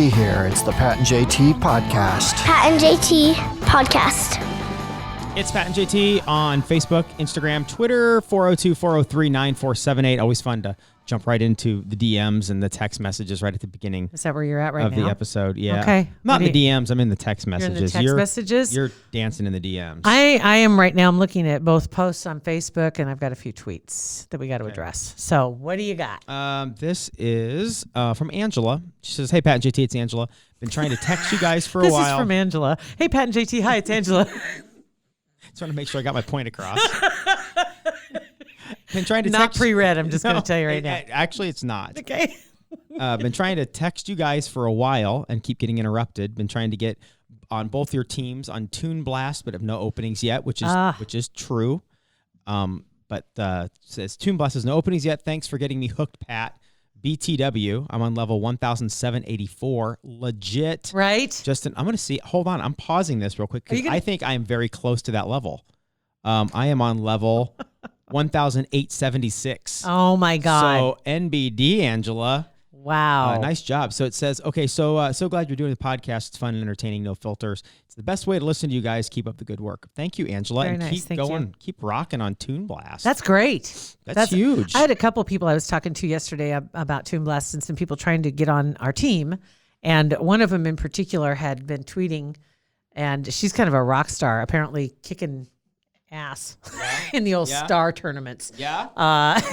JT here. It's the Pat and JT podcast. Pat and JT podcast. It's Pat and JT on Facebook, Instagram, Twitter, 402-403-9478. Always fun to jump right into the DMs and the text messages right at the beginning. Is that where you're at right now? Of the episode, yeah. Okay. I'm not in the DMs, I'm in the text messages. You're in the text messages? You're dancing in the DMs. I am right now. I'm looking at both posts on Facebook, and I've got a few tweets that we got to address. So what do you got? This is from Angela. She says, hey, Pat and JT, it's Angela. Been trying to text you guys for a while. This is from Angela. Hey, Pat and JT. Hi, it's Angela. Just want to make sure I got my point across. Been trying to not pre-read. I'm just going to tell you right now. Actually, it's not. Okay. Been trying to text you guys for a while and keep getting interrupted. Been trying to get on both your teams on Toon Blast, but have no openings yet, which is true. But says Toon Blast has no openings yet. Thanks for getting me hooked, Pat. BTW. I'm on level 1,784. Legit. Right. Justin, I'm going to see. Hold on. I'm pausing this real quick because I think I am very close to that level. I am on level 1,876. Oh, my God. So NBD, Angela. Wow. Nice job. So it says, okay, so glad you're doing the podcast. It's fun and entertaining, no filters. It's the best way to listen to you guys. Keep up the good work. Thank you, Angela. Very and nice. keep going, keep rocking on Toon Blast. That's great. That's huge. I had a couple people I was talking to yesterday about Toon Blast and some people trying to get on our team. And one of them in particular had been tweeting, and she's kind of a rock star, apparently kicking ass in the old star tournaments. Yeah.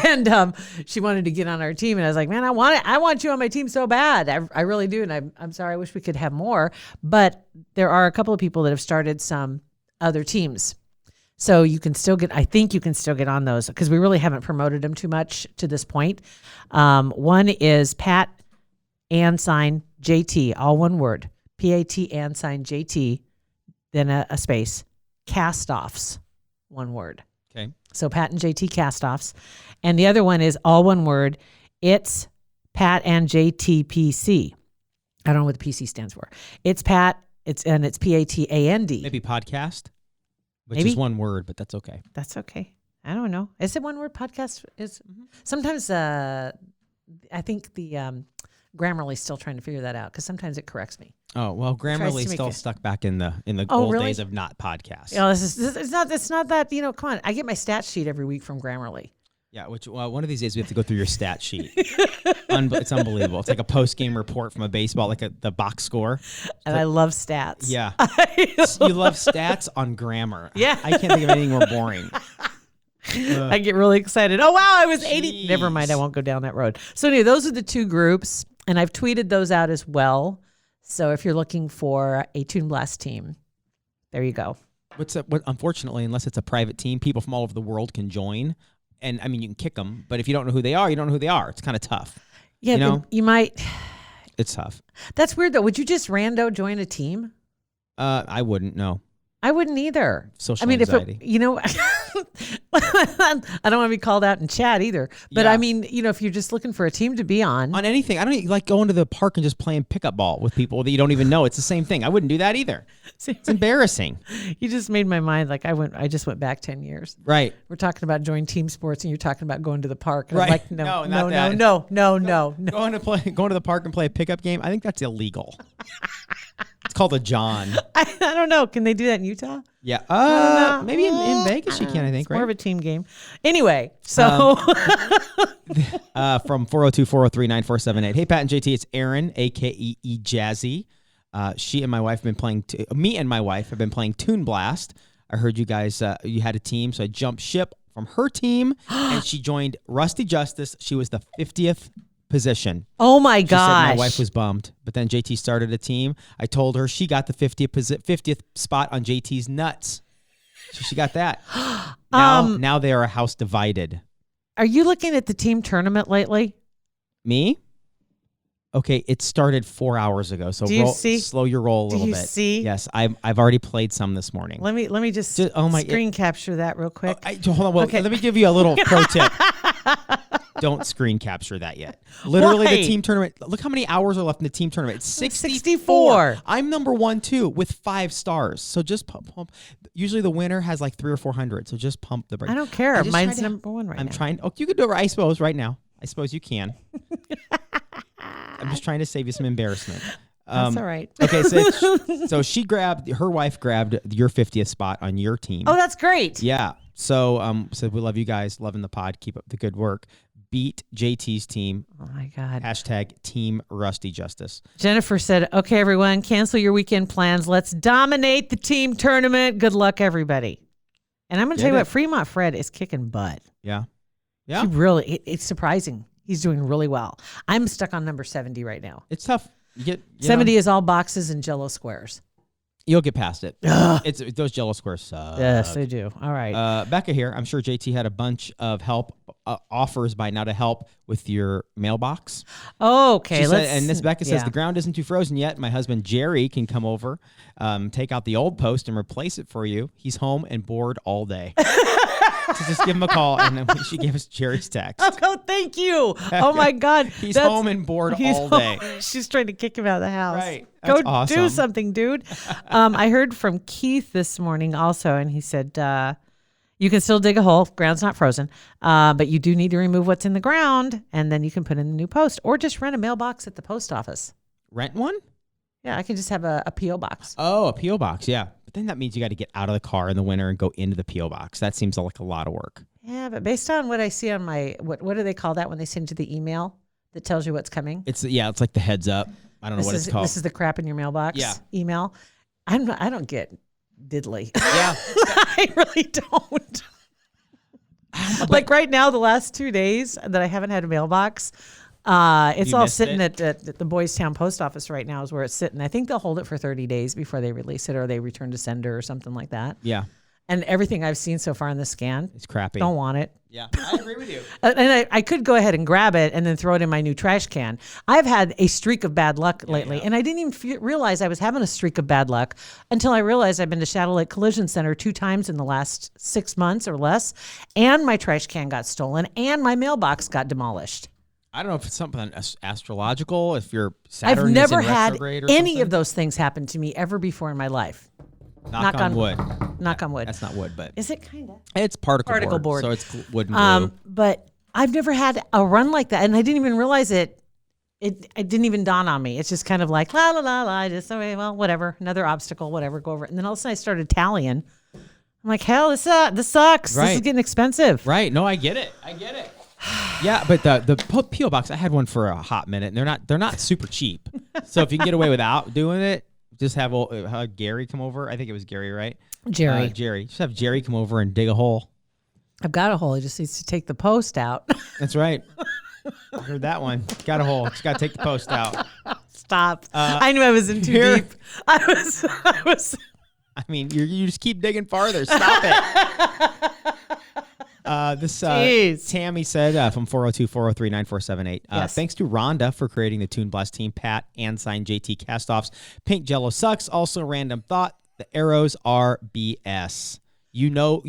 And she wanted to get on our team, and I was like, man, I want you on my team so bad. I really do. And I'm sorry. I wish we could have more, but there are a couple of people that have started some other teams. So you can still I think you can still get on those because we really haven't promoted them too much to this point. One is Pat and sign JT, all one word, PAT and sign JT, then a space, Castoffs. One word. Okay. So Pat and JT Castoffs. And the other one is all one word. It's Pat and JT PC. I don't know what the PC stands for. It's Pat. It's PATAND. Maybe podcast, which Maybe? is one word, but that's okay. That's okay. I don't know. Is it one word? Podcast is sometimes. I think the Grammarly's still trying to figure that out because sometimes it corrects me. Oh, well, Grammarly's still stuck back in the old days of not podcasts. Yeah, it's not that, come on. I get my stat sheet every week from Grammarly. Yeah, which one of these days we have to go through your stat sheet. It's unbelievable. It's like a post-game report from a baseball, like the box score. And I love stats. Yeah. You love stats on grammar. Yeah. I can't think of anything more boring. I get really excited. Oh, wow, I was 80. Jeez. Never mind, I won't go down that road. So anyway, those are the two groups, and I've tweeted those out as well. So if you're looking for a Toon Blast team, there you go. Unfortunately, unless it's a private team, people from all over the world can join. And, I mean, you can kick them, but if you don't know who they are, you don't know who they are. It's kind of tough. Yeah, you might. It's tough. That's weird, though. Would you just rando join a team? I wouldn't, no. I wouldn't either. Social anxiety. I don't want to be called out in chat either. But I mean, if you're just looking for a team to be on anything, I don't like going to the park and just playing pickup ball with people that you don't even know. It's the same thing. I wouldn't do that either. It's embarrassing. You just made my mind like I just went back 10 years. Right. We're talking about joining team sports and you're talking about going to the park. And right. I'm like, no. Going to the park and play a pickup game, I think that's illegal. It's called a John. I don't know. Can they do that in Utah? Yeah. Maybe in Vegas you can, I think, it's right? More of a team game. Anyway, so. From 402-403-9478. Hey, Pat and JT, it's Aaron, a.k.a. Jazzy. Me and my wife have been playing Toon Blast. I heard you guys, you had a team, so I jumped ship from her team, and she joined Rusty Justice. She was the 50th position. Oh my gosh. She said my wife was bummed, but then JT started a team. I told her she got the 50th spot on JT's nuts. So she got that. Now they are a house divided. Are you looking at the team tournament lately? Me? Okay, it started 4 hours ago. So slow your roll a little bit. Do you see? Yes, I've already played some this morning. Let me just screen capture that real quick. Hold on. Well, okay. Let me give you a little pro tip. Don't screen capture that yet. Literally, the team tournament. Look how many hours are left in the team tournament. It's 64. I'm number 1, too, with 5 stars. So just pump. Usually the winner has like 300 or 400. So just pump the brakes. I don't care. Mine's number 1 right now. I'm trying. Oh, you could do it, I suppose, right now. I suppose you can. I'm just trying to save you some embarrassment. That's all right. Okay, so her wife grabbed your 50th spot on your team. Oh, that's great. Yeah. So we love you guys, loving the pod. Keep up the good work. Beat JT's team. Oh my God. # Team Rusty Justice. Jennifer said, okay, everyone, cancel your weekend plans. Let's dominate the team tournament. Good luck, everybody. And I'm going to tell you what, Fremont Fred is kicking butt. Yeah. Yeah. He really, it's surprising. He's doing really well. I'm stuck on number 70 right now. It's tough. 70 is all boxes and Jello squares. You'll get past it. It's those Jello squares suck. Yes, they do. All right. Becca here. I'm sure JT had a bunch of help offers by now to help with your mailbox. Okay. And Miss Becca says the ground isn't too frozen yet. My husband Jerry can come over, take out the old post and replace it for you. He's home and bored all day. So just give him a call, and then she gave us Jerry's text. Oh, thank you. Oh my God. He's home and bored all day. She's trying to kick him out of the house. Right. Go awesome. do something, dude. I heard from Keith this morning also, and he said, you can still dig a hole. Ground's not frozen. But you do need to remove what's in the ground, and then you can put in a new post, or just rent a mailbox at the post office. Rent one? Yeah, I can just have a P.O. box. Oh, a P.O. box, yeah. But then that means you got to get out of the car in the winter and go into the P.O. box. That seems like a lot of work. Yeah, but based on what I see on my, what do they call that when they send you the email that tells you what's coming? It's like the heads up. I don't know what it's called. This is the crap in your mailbox email. I don't get diddly. Yeah. I really don't. Like right now, the last 2 days that I haven't had a mailbox, it's all sitting at the Boys Town post office right now is where it's sitting. I think they'll hold it for 30 days before they release it, or they return to sender or something like that. Yeah. And everything I've seen so far in the scan, it's crappy. Don't want it. Yeah, I agree with you. And I could go ahead and grab it and then throw it in my new trash can. I've had a streak of bad luck lately, and I didn't even realize I was having a streak of bad luck until I realized I've been to Shadow Lake Collision Center 2 times in the last 6 months or less, and my trash can got stolen, and my mailbox got demolished. I don't know if it's something astrological, if your Saturn I've never is in had retrograde or any something. of those things happen to me ever before in my life. Knock on wood. Knock on wood. That's not wood, but is it kind of? It's particle board, so it's wood and glue. But I've never had a run like that, and I didn't even realize it. It didn't even dawn on me. It's just kind of like la la la la. Just okay, well, whatever. Another obstacle, whatever. Go over it. And then all of a sudden, I started tallying. I'm like, hell, this sucks. Right. This is getting expensive. Right? No, I get it. Yeah, but the P.O. box, I had one for a hot minute, and they're not super cheap. So if you can get away without doing it, just have Gary come over. I think it was Gary, right? Jerry. Just have Jerry come over and dig a hole. I've got a hole. He just needs to take the post out. That's right. I heard that one. Got a hole. Just got to take the post out. Stop. I knew I was in too deep. I was. I mean, you just keep digging farther. Stop it. Tammy said from 402-403-9478. Yes. Thanks to Rhonda for creating the Toon Blast team. Pat and signed JT Castoffs. Pink Jello sucks. Also, random thought. The arrows are BS. You know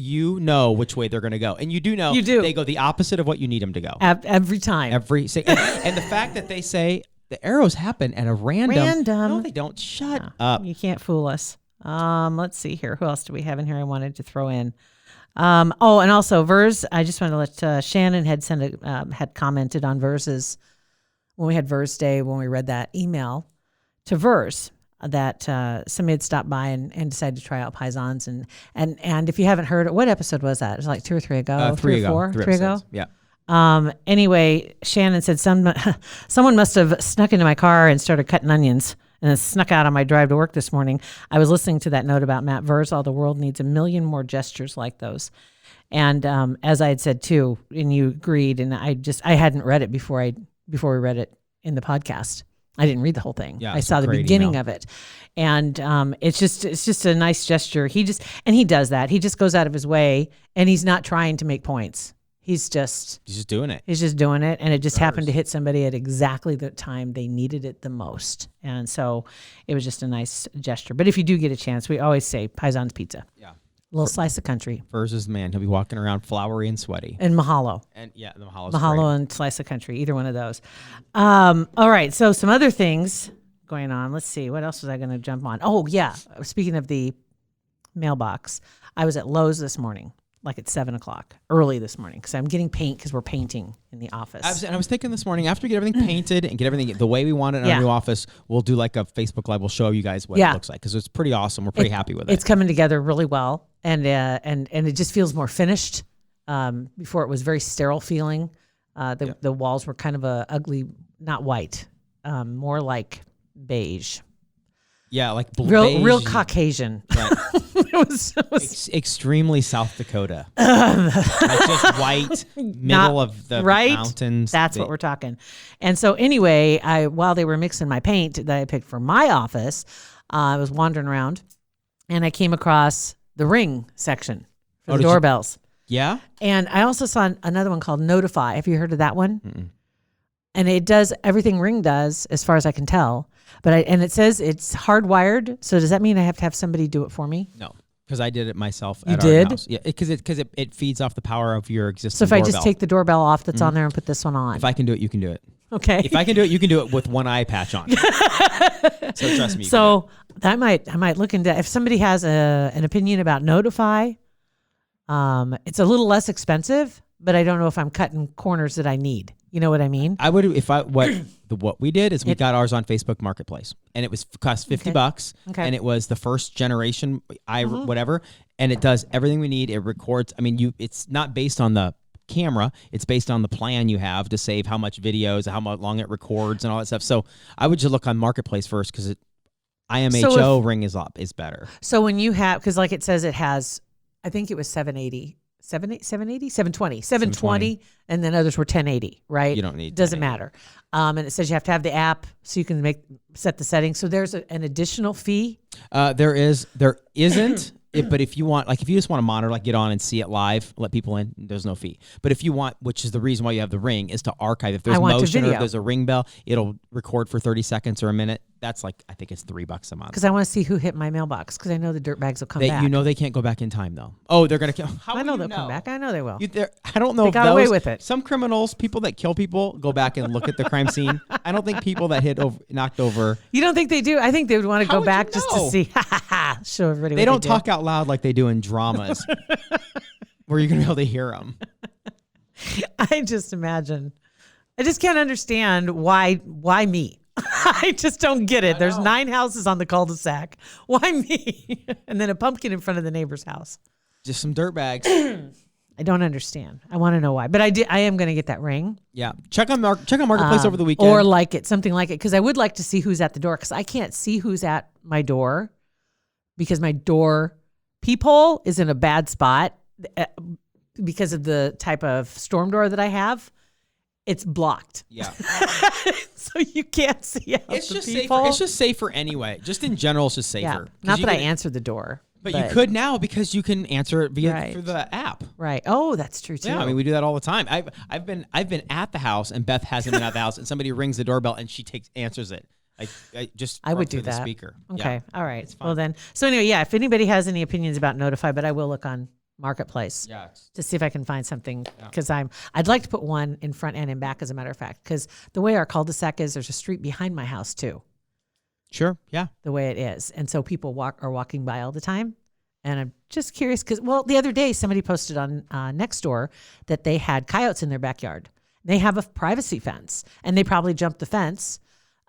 which way they're going to go, and you do know they go the opposite of what you need them to go every time. And the fact that they say the arrows happen at a random. No, they don't. Shut up. You can't fool us. Let's see here. Who else do we have in here? I wanted to throw in. And also Vers. I just wanted to let Shannon had commented on Vers's when we had Vers Day when we read that email to Vers that somebody had stopped by and decided to try out Paisans and if you haven't heard it, what episode was that? It was like 2 or 3 ago. 3 or 4. 3 ago. Yeah. Anyway, Shannon said someone must have snuck into my car and started cutting onions. And it snuck out on my drive to work this morning. I was listening to that note about Matt Versal. The world needs a million more gestures like those. And as I had said too, and you agreed, and I hadn't read it before we read it in the podcast. I didn't read the whole thing. Yeah, I saw the beginning of it, and it's just a nice gesture. He does that. He just goes out of his way, and he's not trying to make points. He's just doing it. He's just doing it, and it just happened to hit somebody at exactly the time they needed it the most. And so it was just a nice gesture. But if you do get a chance, we always say Paisan's Pizza. Yeah. A little slice of country. Vers is the man. He'll be walking around flowery and sweaty. And Mahalo. And yeah, the Mahalo's Mahalo and slice of country, either one of those. All right, so some other things going on. Let's see. What else was I going to jump on? Oh, yeah. Speaking of the mailbox, I was at Lowe's this morning. like at 7:00 early this morning because I'm getting paint because we're painting in the office. I was thinking this morning, after we get everything painted and get everything the way we want it in our new office, we'll do like a Facebook Live. We'll show you guys what it looks like because it's pretty awesome. We're pretty happy with it. It's coming together really well, and it just feels more finished. Before it was very sterile feeling. The walls were kind of a ugly, not white, more like beige. Yeah, like real beige. Caucasian. Right. it was extremely South Dakota. Like just white, middle of the mountains. That's what we're talking. And so anyway, while they were mixing my paint that I picked for my office, I was wandering around, and I came across the Ring section for the doorbells. Yeah? And I also saw another one called Notify. Have you heard of that one? Mm-mm. And it does everything Ring does, as far as I can tell. And it says it's hardwired. So does that mean I have to have somebody do it for me? No, because I did it myself at our house. Yeah, because it feeds off the power of your existing doorbell. So if I just take the doorbell off that's on there and put this one on. If I can do it, you can do it. Okay. If I can do it, you can do it with one eye patch on. So trust me. So I might look into, if somebody has an opinion about Notify, it's a little less expensive, but I don't know if I'm cutting corners that I need. You know what I mean? I would what we did is we got ours on Facebook Marketplace, and it cost $50, and it was the first generation whatever, and it does everything we need. It records. I mean, it's not based on the camera; it's based on the plan you have to save how much videos, how long it records, and all that stuff. So I would just look on Marketplace first because IMHO Ring is better. So when you have, because like it says it has, I think it was 720, and then others were 1080, right? You don't need doesn't matter. And it says you have to have the app so you can set the settings. So there's an additional fee. There isn't. But if you want, if you just want to monitor, get on and see it live, let people in, there's no fee. But if you want, which is the reason why you have the Ring, is to archive. If there's motion or if there's a ring bell, it'll record for 30 seconds or a minute. That's I think it's $3 a month. Because I want to see who hit my mailbox. Because I know the dirt bags will come back. You know they can't go back in time though. Oh, they're gonna kill. I know they'll come back. I know they will. I don't know. They got away with it. Some criminals, people that kill people, go back and look at the crime scene. I don't think people that knocked over. You don't think they do? I think they would want to go back just to see. Show everybody. They don't talk out loud like they do in dramas, where you're gonna be able to hear them. I just imagine. I just can't understand why me. I just don't get it. There's 9 houses on the cul-de-sac. Why me? And then a pumpkin in front of the neighbor's house. Just some dirt bags. I don't understand. I want to know why. But I am going to get that ring. Yeah. Check on Marketplace over the weekend. Or something like it. Because I would like to see who's at the door. Because I can't see who's at my door. Because my door peephole is in a bad spot. Because of the type of storm door that I have. It's blocked. Yeah. So you can't see out it's the just people. safer. It's just safer anyway. Just in general, it's just safer. Yeah. Not that I answered the door. But you could now because you can answer it through the app. Right. Oh, that's true too. Yeah, I mean we do that all the time. I've been at the house and Beth hasn't been at the house and somebody rings the doorbell and she answers it. I would do the that. Speaker. Okay. Yeah. All right. Well then. So anyway, if anybody has any opinions about Notify, but I will look on Marketplace to see if I can find something because I'd like to put one in front and in back, as a matter of fact, because the way our cul-de-sac is, there's a street behind my house too. Sure. Yeah. The way it is, and so people are walking by all the time, and I'm just curious because the other day somebody posted on Nextdoor that they had coyotes in their backyard. They have a privacy fence, and they probably jumped the fence.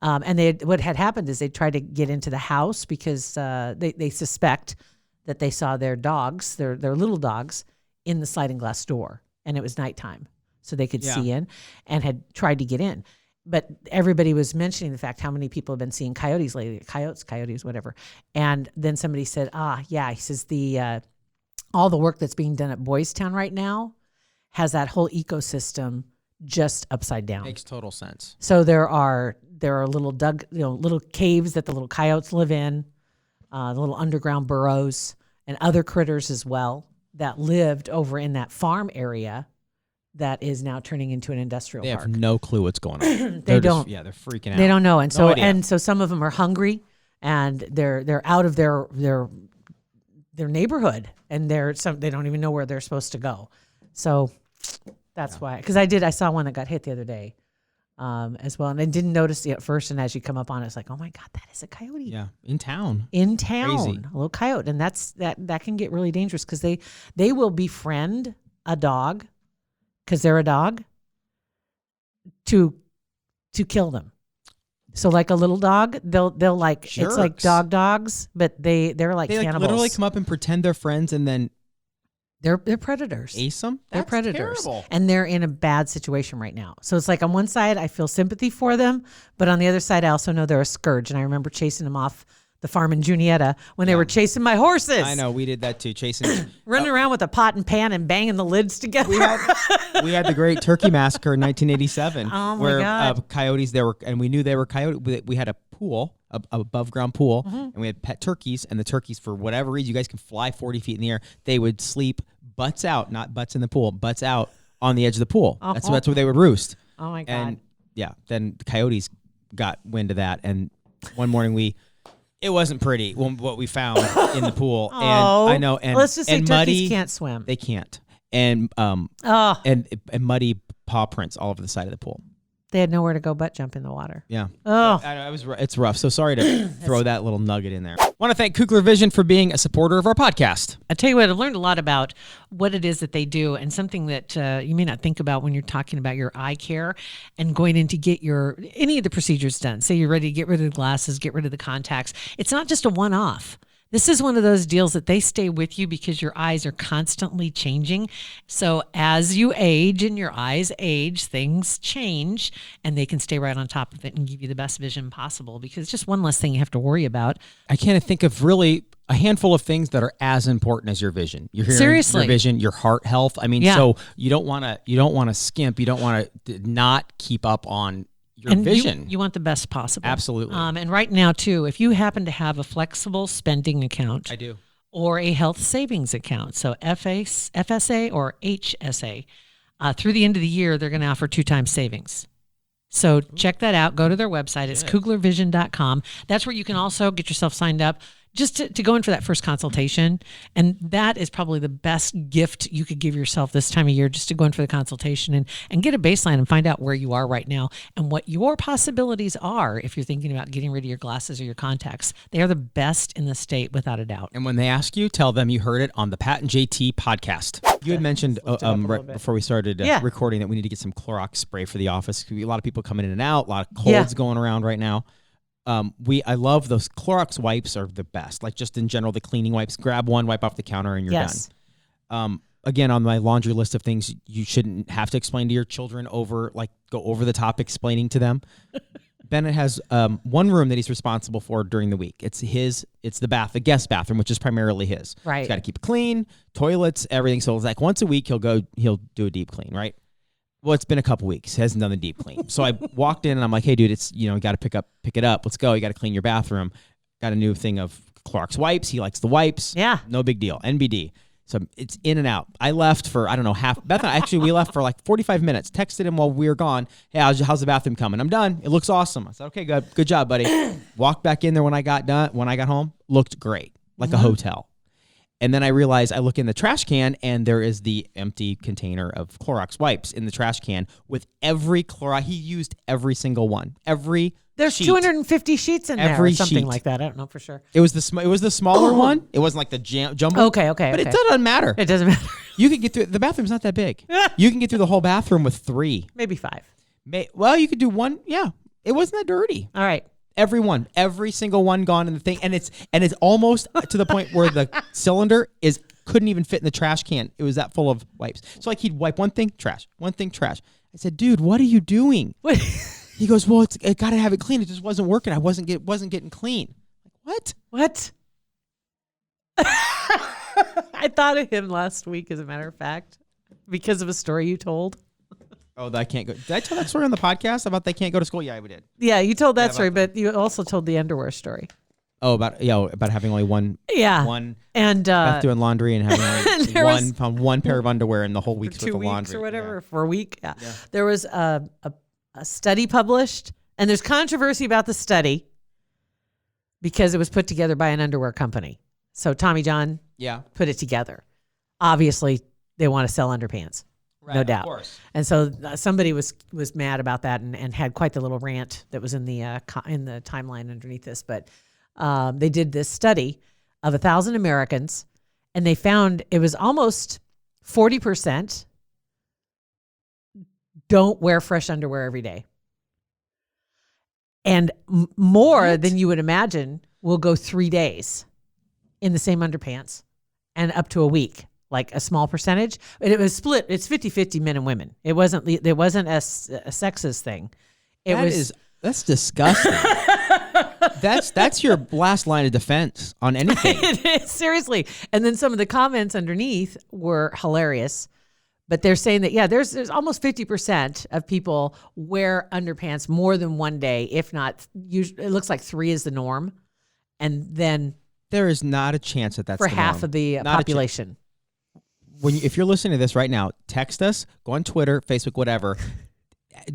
And what had happened is they tried to get into the house because they suspect that they saw their dogs, their little dogs, in the sliding glass door, and it was nighttime, so they could see in, and had tried to get in. But everybody was mentioning the fact how many people have been seeing coyotes lately, coyotes, whatever. And then somebody said, he says all the work that's being done at Boys Town right now has that whole ecosystem just upside down. Makes total sense. So there are little little caves that the little coyotes live in, the little underground burrows, and other critters as well that lived over in that farm area that is now turning into an industrial park. They have no clue what's going on. They don't. They're freaking out. They don't know, and so some of them are hungry, and they're out of their neighborhood, and they don't even know where they're supposed to go. So that's why. Because I saw one that got hit the other day. as well. And I didn't notice it at first. And as you come up on it, it's like, oh my God, that is a coyote. Yeah, in town. A little coyote. And that can get really dangerous because they will befriend a dog because they're a dog to kill them. So like a little dog, they'll like, Jerks. it's like dogs, but they're like They cannibals. literally come up and pretend they're friends and then They're predators. ace them? They're That's predators. terrible. And they're in a bad situation right now. So it's like on one side, I feel sympathy for them. But on the other side, I also know they're a scourge. And I remember chasing them off the farm in Juniata when they were chasing my horses. I know, we did that too, chasing. Running around with a pot and pan and banging the lids together. We had the Great Turkey Massacre in 1987, Oh, my where God. coyotes, and we knew they were coyote. We had a pool, a above ground pool, and we had pet turkeys, and the turkeys, for whatever reason, you guys can fly 40 feet in the air. They would sleep butts out, not butts in the pool, butts out on the edge of the pool. That's where they would roost. Oh, my God. And yeah, then the coyotes got wind of that, and one morning it wasn't pretty what we found in the pool. And I know, and let's just say and turkeys muddy, can't swim. They can't, and and muddy paw prints all over the side of the pool. They had nowhere to go but jump in the water. Yeah. Oh. It's rough. So sorry to throw that little nugget in there. Want to thank Kugler Vision for being a supporter of our podcast. I tell you what, I've learned a lot about what it is that they do, and something that you may not think about when you're talking about your eye care and going in to get any of the procedures done. Say you're ready to get rid of the glasses, get rid of the contacts. It's not just a one-off. This is one of those deals that they stay with you because your eyes are constantly changing. So as you age and your eyes age, things change, and they can stay right on top of it and give you the best vision possible, because it's just one less thing you have to worry about. I can't think of really a handful of things that are as important as your vision. Your hearing, Seriously. your vision, your heart health. I mean, so you don't want to skimp. You don't want to not keep up on your vision. You want the best possible. Absolutely. And right now, too, if you happen to have a flexible spending account. I do. Or a health savings account, so FSA or HSA, through the end of the year, they're going to offer 2 times savings. So check that out. Go to their website. It's kuglervision.com. That's where you can also get yourself signed up just to go in for that first consultation. And that is probably the best gift you could give yourself this time of year, just to go in for the consultation and get a baseline and find out where you are right now and what your possibilities are if you're thinking about getting rid of your glasses or your contacts. They are the best in the state, without a doubt. And when they ask you, tell them you heard it on the Pat and JT podcast. You had mentioned right before we started recording that we need to get some Clorox spray for the office. A lot of people coming in and out, a lot of colds going around right now. I love those Clorox wipes are the best. Like just in general, the cleaning wipes, grab one, wipe off the counter, and you're done. Again, on my laundry list of things you shouldn't have to explain to your children go over the top explaining to them. Bennett has one room that he's responsible for during the week. It's the guest bathroom, which is primarily his. Right. He's got to keep it clean, toilets, everything. So it's like once a week he'll do a deep clean, right? Well, it's been a couple weeks. He hasn't done the deep clean. So I walked in and I'm like, hey, dude, it's, you got to pick it up. Let's go. You got to clean your bathroom. Got a new thing of Clorox wipes. He likes the wipes. Yeah. No big deal. NBD. So it's in and out. I left for, I don't know, we left for like 45 minutes. Texted him while we were gone. Hey, how's the bathroom coming? I'm done. It looks awesome. I said, okay, good job, buddy. Walked back in there when I got home. Looked great. Like a hotel. And then I realized, I look in the trash can and there is the empty container of Clorox wipes in the trash can with every Clorox. He used every single one. There's sheet. 250 sheets in there Every or something sheet. like that. I don't know for sure. It was the smaller one. It wasn't like the jumbo. Okay. But it doesn't matter. It doesn't matter. You can get through. The bathroom's not that big. You can get through the whole bathroom with 3. Maybe 5. Well, you could do 1. Yeah, it wasn't that dirty. All right. Every single one gone in the thing, and it's almost to the point where the cylinder couldn't even fit in the trash can. It was that full of wipes. So like he'd wipe one thing, trash. I said, dude, what are you doing? What? He goes, well, I got to have it clean. It just wasn't working. I wasn't getting clean. What? I thought of him last week, as a matter of fact, because of a story you told. Oh, I can't go. Did I tell that story on the podcast about they can't go to school? Yeah, we did. Yeah, you told that story, but you also told the underwear story. Oh, about having only one. Yeah. One. And Beth doing laundry and having only one pair of underwear in the whole week's worth of laundry. 2 weeks or whatever, for a week. Yeah. There was a study published, and there's controversy about the study because it was put together by an underwear company. So Tommy John put it together. Obviously, they want to sell underpants. no doubt. Of course. And so somebody was mad about that and had quite the little rant that was in the timeline underneath this. But they did this study of 1,000 Americans, and they found it was almost 40% don't wear fresh underwear every day. And more than you would imagine will go 3 days in the same underpants and up to a week, like a small percentage. But it was split. It's 50-50 men and women. It wasn't a sexist thing. That's disgusting. That's your last line of defense on anything. It is, seriously. And then some of the comments underneath were hilarious. But they're saying that, there's almost 50% of people wear underpants more than one day, if not, usually, it looks like 3 is the norm. And then there is not a chance that that's for the half norm. of the population. If you're listening to this right now, text us, go on Twitter, Facebook, whatever.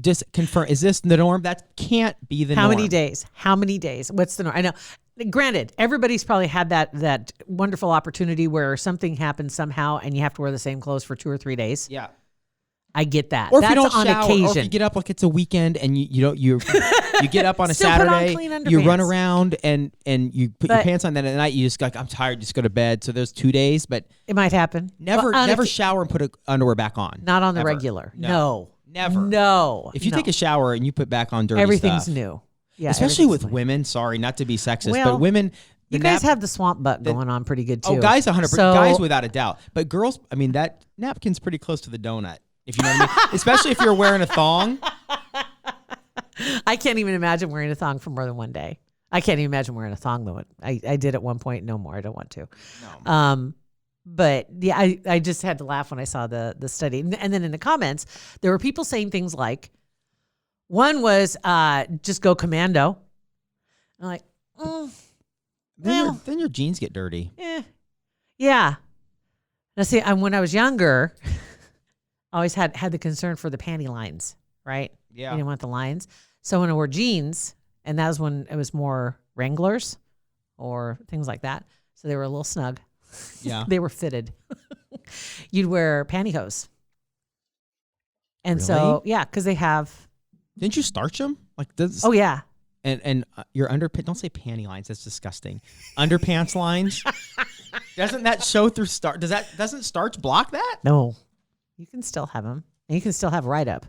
Just confirm, is this the norm? That can't be the norm. How many days? What's the norm? I know. Granted, everybody's probably had that wonderful opportunity where something happens somehow and you have to wear the same clothes for 2 or 3 days. Yeah. I get that. Or if that's you don't on shower, occasion. or if you get up like it's a weekend and you get up on a Still put on Saturday, clean you run underpants. around and you put your pants on, then at night you just like, I'm tired, just go to bed. So there's 2 days, but It might happen. never shower and put underwear back on. Not on the Ever. regular. No. Never. No. If you No. take a shower and you put back on dirty everything's stuff, new. Yeah, especially with everything's new. women. Sorry, not to be sexist, Well, but women. You guys have the swamp butt going on pretty good too. Oh, guys, 100%. So- Guys, without a doubt. But girls, I mean, that napkin's pretty close to the donut. If you know what I mean. Especially if you're wearing a thong. I can't even imagine wearing a thong for more than one day. I can't even imagine wearing a thong though. I did at one point. No more. I don't want to. No. But yeah, I just had to laugh when I saw the study. And then in the comments, there were people saying things like, one was just go commando. I'm like, Then your jeans get dirty. yeah. Now see, when I was younger, I always had the concern for the panty lines, right? Yeah. You didn't want the lines. So when I wore jeans, and that was when it was more Wranglers or things like that. So they were a little snug. Yeah. They were fitted. You'd wear pantyhose. And Really? so, yeah, because they have. Didn't you starch them? Like this? Oh, yeah. And your don't say panty lines. That's disgusting. Underpants lines. Doesn't that show through starch? Doesn't starch block that? No. You can still have them. And you can still have ride up.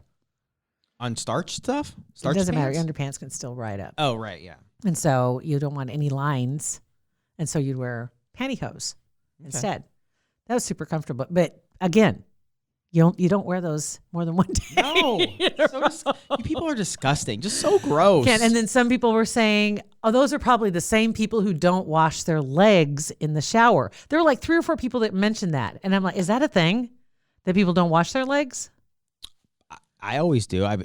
On starch stuff? Starch It doesn't pants? matter. Your underpants can still ride up. Oh, right. Yeah. And so you don't want any lines. And so you'd wear pantyhose instead. That was super comfortable. But again, you don't wear those more than one day. No. You people are disgusting. Just so gross. And then some people were saying, oh, those are probably the same people who don't wash their legs in the shower. There were like 3 or 4 people that mentioned that. And I'm like, is that a thing? That people don't wash their legs? I always do. I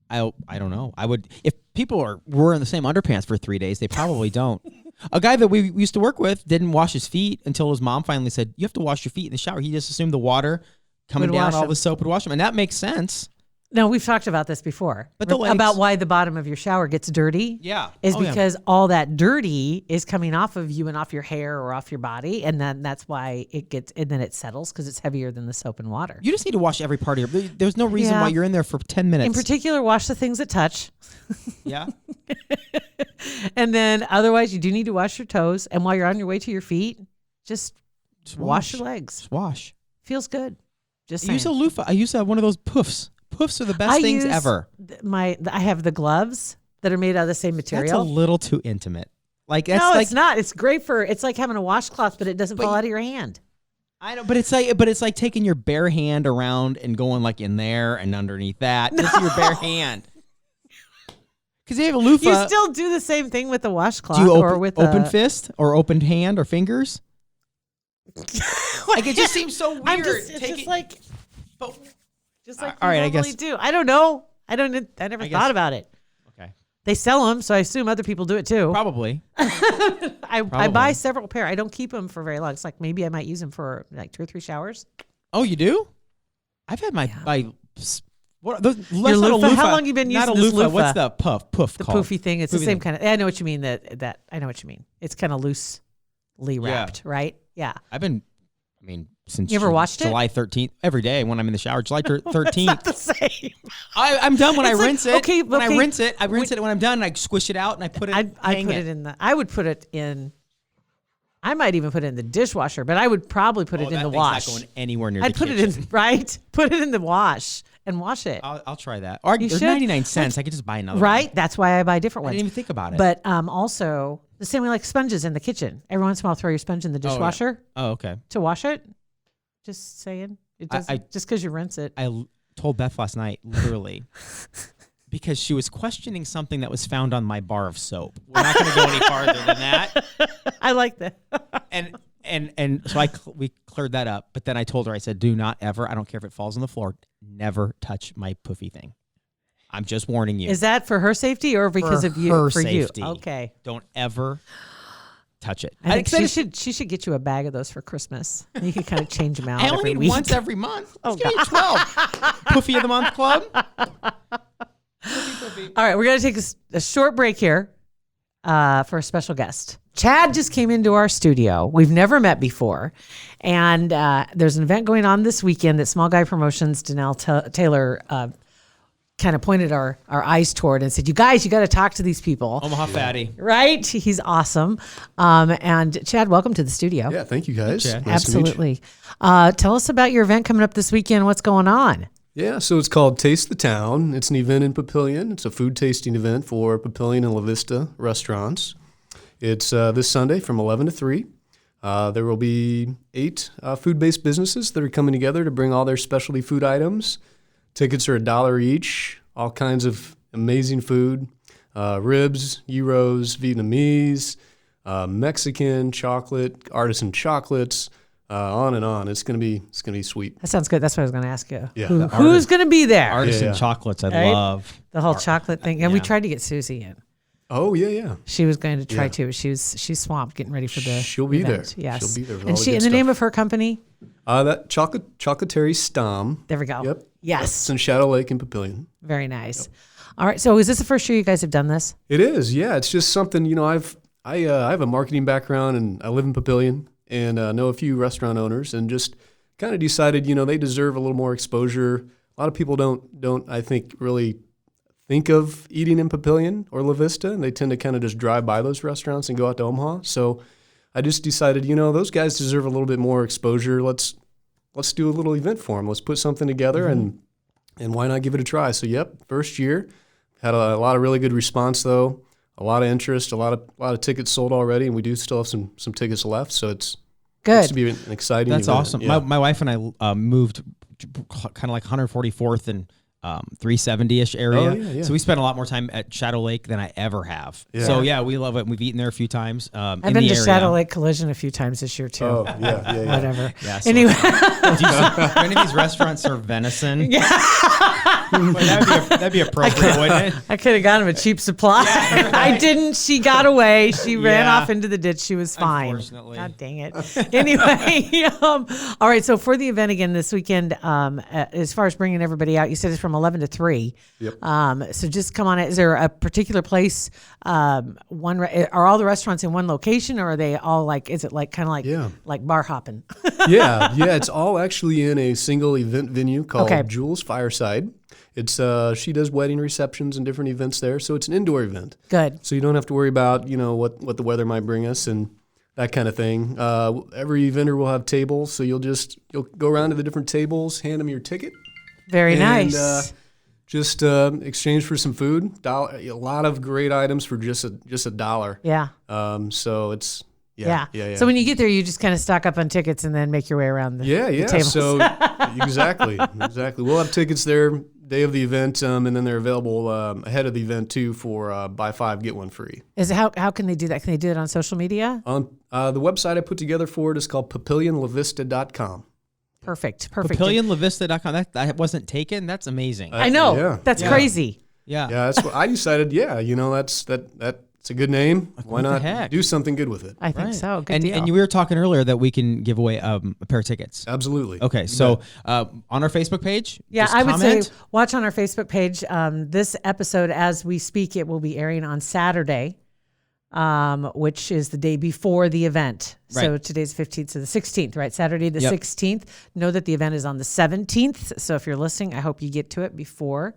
don't know. I would, if people were wearing the same underpants for 3 days, they probably don't. A guy that we used to work with didn't wash his feet until his mom finally said, you have to wash your feet in the shower. He just assumed the water coming Would down, wash all them. the soap would wash them. And that makes sense. No, we've talked about this before. But the legs- about why the bottom of your shower gets dirty. Yeah. Is Oh, yeah. because all that dirty is coming off of you and off your hair or off your body. And then that's why then it settles because it's heavier than the soap and water. You just need to wash every part of your, there's no reason Yeah. why you're in there for 10 minutes. In particular, wash the things that touch. Yeah. And then otherwise, you do need to wash your toes. And while you're on your way to your feet, just wash your legs. Just wash. Feels good. Just saying. Use a loofah. I use one of those poofs. Poofs are the best things ever. I have the gloves that are made out of the same material. That's a little too intimate. Like that's No, like, it's not. It's great it's like having a washcloth, but it doesn't fall out of your hand. I know, but it's like taking your bare hand around and going like in there and underneath that. Just your bare hand. Because you have a loofah. You still do the same thing with the washcloth do you or with open fist or open hand or fingers? Like it just seems so weird. It's just like But, you all right, I normally guess. do. I don't know. I never I guess- thought about it. Okay. They sell them, so I assume other people do it too. Probably. I buy Probably. several pair. I don't keep them for very long. It's like maybe I might use them for like 2 or 3 showers. Oh, you do? I've had my what those Your loofah? How long you been Not using a this loofah. loofah? What's the poof The called? poofy thing. It's the Poofy same thing. kind of. I know what you mean. That I know what you mean. It's kind of loosely wrapped, right? Yeah. I've been I mean, since You ever watched it? July 13th, every day when I'm in the shower, July 13th. Not the same. I'm done when I rinse it. Okay, when I rinse it, I rinse it. When I'm done, I squish it out and I put it. I would put it in. I might even put it in the dishwasher, but I would probably put it in the wash. Not going anywhere near I'd the put kitchen. it in right. Put it in the wash and wash it. I'll try that. Or You there's should. 99 cents. I could just buy another. Right. One. That's why I buy different I ones. didn't even think about it. But also the same way like sponges in the kitchen. Every once in a while, throw your sponge in the dishwasher Oh, okay. to wash it. Just saying. It doesn't. Just because you rinse it. I told Beth last night, literally, because she was questioning something that was found on my bar of soap. We're not going to go any farther than that. I like that. And so we cleared that up. But then I told her, I said, do not ever, I don't care if it falls on the floor, never touch my poofy thing. I'm just warning you. Is that for her safety or because of you? Her For safety. you. Okay. Don't ever touch it. I think she should get you a bag of those for Christmas. You can kind of change them out I every only need week. once every month. Oh, Give me 12. Poofy of the Month Club. All right, we're going to take a short break here for a special guest. Chad just came into our studio. We've never met before. And there's an event going on this weekend that Small Guy Promotions, Danelle Taylor, kind of pointed our eyes toward and said, you guys, you got to talk to these people. Omaha Fatty. Right? He's awesome. And Chad, welcome to the studio. Yeah, thank you guys. Hey, Chad. Nice to meet you. Absolutely. Tell us about your event coming up this weekend. What's going on? Yeah, so it's called Taste the Town. It's an event in Papillion. It's a food tasting event for Papillion and La Vista restaurants. It's this Sunday from 11 to 3. There will be 8 food-based businesses that are coming together to bring all their specialty food items. Tickets are $1 each, all kinds of amazing food, ribs, gyros, Vietnamese, Mexican, chocolate, artisan chocolates, on and on. It's gonna be sweet. That sounds good. That's what I was going to ask you. Yeah. Who's going to be there? Artisan Yeah. chocolates, I Right? love. The whole chocolate thing. And we yeah. tried to get Susie in. Oh yeah. She was going to try Yeah. too. She's swamped getting ready for the She'll be event. there. Yes. She'll be there with And all she the in good the name stuff. of her company. That Chocolatieri Stam. There we go. Yep. Yes. It's in Shadow Lake in Papillion. Very nice. All right. So is this the first year you guys have done this? It is, yeah. It's just something, I have a marketing background and I live in Papillion and know a few restaurant owners and just kind of decided, they deserve a little more exposure. A lot of people don't I think really think of eating in Papillion or La Vista, and they tend to kind of just drive by those restaurants and go out to Omaha. So I just decided, those guys deserve a little bit more exposure. Let's do a little event for them. Let's put something together and why not give it a try? So, first year. Had a lot of really good response, though. A lot of interest, a lot of tickets sold already, and we do still have some tickets left. So it's Good. to be an exciting That's event. awesome. Yeah. My wife and I moved kind of like 144th and 370-ish area. Oh, yeah. So we spent a lot more time at Shadow Lake than I ever have. Yeah. So yeah, we love it. We've eaten there a few times. I've been to Shadow Lake Collision a few times this year too. Oh, yeah. Whatever. Yeah, so Anyway. do any of these restaurants serve venison? Yeah. that'd be appropriate, wouldn't it? I could have gotten him a cheap supply. Yeah, right. I didn't. She got away. She ran Yeah. off into the ditch. She was fine. Unfortunately. God dang it. Anyway, all right. So for the event again this weekend, as far as bringing everybody out, you said it's from 11 to 3. Yep. So just come on. Is there a particular place? Are all the restaurants in one location, or are they all like? Is it like kind of like Yeah. like bar hopping? Yeah. It's all actually in a single event venue called Okay. Jules Fireside. It's she does wedding receptions and different events there, so it's an indoor event. Good. So you don't have to worry about what the weather might bring us and that kind of thing. Every vendor will have tables, so you'll go around to the different tables, hand them your ticket, Very and, nice. just exchange for some food. A lot of great items for just $1. Yeah. So it's Yeah. yeah. So when you get there, you just kind of stock up on tickets and then make your way around the Yeah. tables. So exactly. We'll have tickets there day of the event, and then they're available ahead of the event too for buy 5 get 1 free. How can they do that? Can they do it on social media? On the website I put together for it is called papillionlavista.com. Perfect. PapillionLaVista.com. That wasn't taken. That's amazing. I know. Yeah. That's Yeah. crazy. yeah. Yeah, that's what I decided. Yeah, that's a good name. Why what the not heck? do something good with it? I think Right. so. Good And deal. we were talking earlier that we can give away a pair of tickets. Absolutely. Okay, so on our Facebook page, yeah, just I would comment. say watch on our Facebook page. This episode, as we speak, it will be airing on Saturday. which is the day before the event. So Right. today's 15th, so the 16th, right? Saturday the Yep. 16th. Know that the event is on the 17th. So if you're listening, I hope you get to it before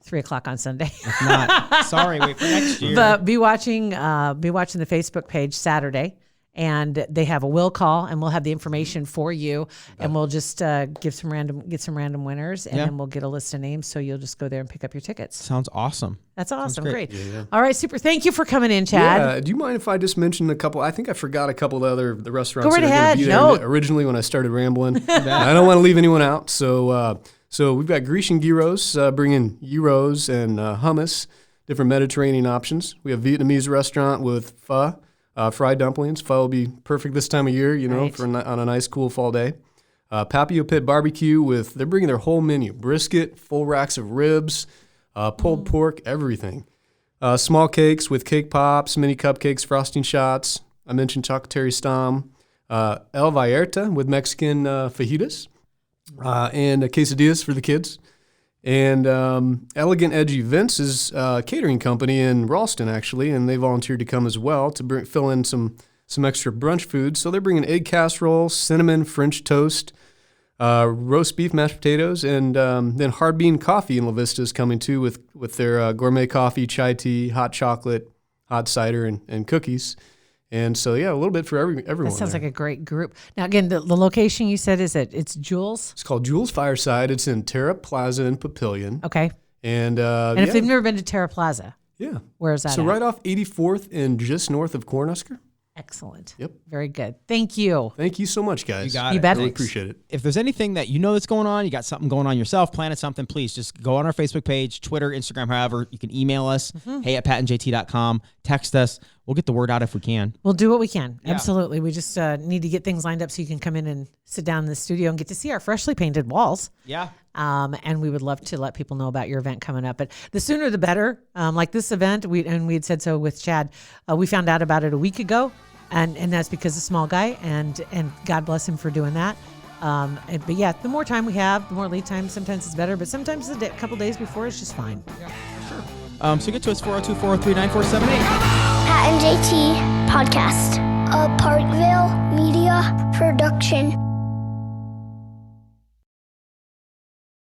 3:00 on Sunday. If not, sorry, wait for next year. But be watching the Facebook page Saturday, and they have a will call, and we'll have the information for you, and we'll just get some random winners, and Yeah. then we'll get a list of names. So you'll just go there and pick up your tickets. Sounds awesome. That's awesome. great. Great. All right, super. Thank you for coming in, Chad. Yeah. Do you mind if I just mention a couple? I think I forgot a couple of the restaurants Go right that are going ahead. to be there No. originally when I started rambling. I don't want to leave anyone out. So we've got Grecian gyros, bringing gyros and hummus, different Mediterranean options. We have Vietnamese restaurant with pho, fried dumplings. Pho will be perfect this time of year, Right. on a nice cool fall day. Papio Pit Barbecue they're bringing their whole menu: brisket, full racks of ribs, pulled pork, everything. Small cakes with cake pops, mini cupcakes, frosting shots. I mentioned Chocolatieri Stam. El Vallarta with Mexican fajitas and quesadillas for the kids. And Elegant Edge Events is a catering company in Ralston, actually, and they volunteered to come as well to fill in some extra brunch food. So they're bringing egg casserole, cinnamon French toast, roast beef, mashed potatoes, and then Hard Bean Coffee in La Vista is coming too with their gourmet coffee, chai tea, hot chocolate, hot cider, and cookies. And so, yeah, a little bit for everyone. That sounds there. like a great group. Now, again, the location you said it's Jules. It's called Jules Fireside. It's in Terra Plaza in Papillion. Okay. And And if they've never been to Terra Plaza, yeah. where is that? So at? right off 84th and just north of Cornhusker. Excellent. Yep. Very good. Thank you. Thank you so much, guys. You got You it. bet. Really appreciate it. If there's anything that you know that's going on, you got something going on yourself, planning something, please just go on our Facebook page, Twitter, Instagram, however. You can email us, hey@patandjt.com, text us. We'll get the word out if we can. We'll do what we can. Yeah. Absolutely. We just need to get things lined up so you can come in and sit down in the studio and get to see our freshly painted walls. Yeah. And we would love to let people know about your event coming up. But the sooner the better. Like this event, we had said so with Chad. We found out about it a week ago, and that's because of small guy, and God bless him for doing that. But yeah, the more time we have, the more lead time. Sometimes it's better, but sometimes a couple days before is just fine. So get to us, 402-403-9478. Pat and JT Podcast. A Parkville Media Production.